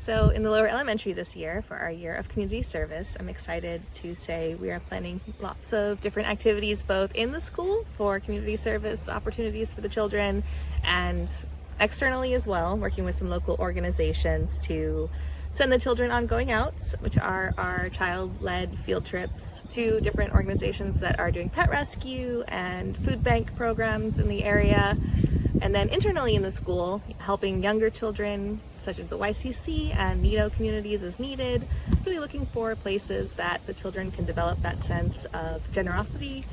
So in the lower elementary this year, for our year of community service, I'm excited to say we are planning lots of different activities both in the school for community service opportunities for the children and externally as well, working with some local organizations to send the children on going outs, which are our child-led field trips to different organizations that are doing pet rescue and food bank programs in the area. And then internally in the school, helping younger children such as the YCC and NIDO communities as needed, really looking for places that the children can develop that sense of generosity,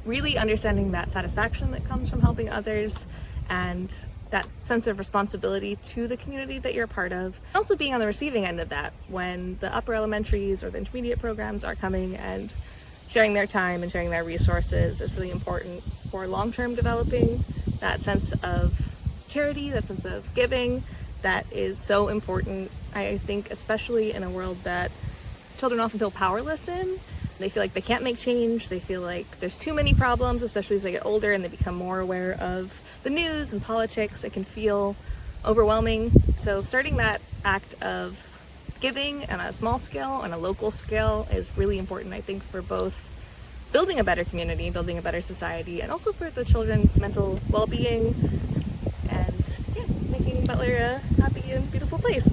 really understanding that satisfaction that comes from helping others, and that sense of responsibility to the community that you're a part of. Also being on the receiving end of that when the upper elementaries or the intermediate programs are coming and sharing their time and sharing their resources is really important for long-term developing that sense of charity, that sense of giving that is so important, I think, especially in a world that children often feel powerless in. They feel like they can't make change, they feel like there's too many problems, especially as they get older and they become more aware of the news and politics. It can feel overwhelming. So starting that act of giving on a small scale, on a local scale, is really important, I think, for both building a better community, building a better society, and also for the children's mental well-being and making Butler a happy and beautiful place.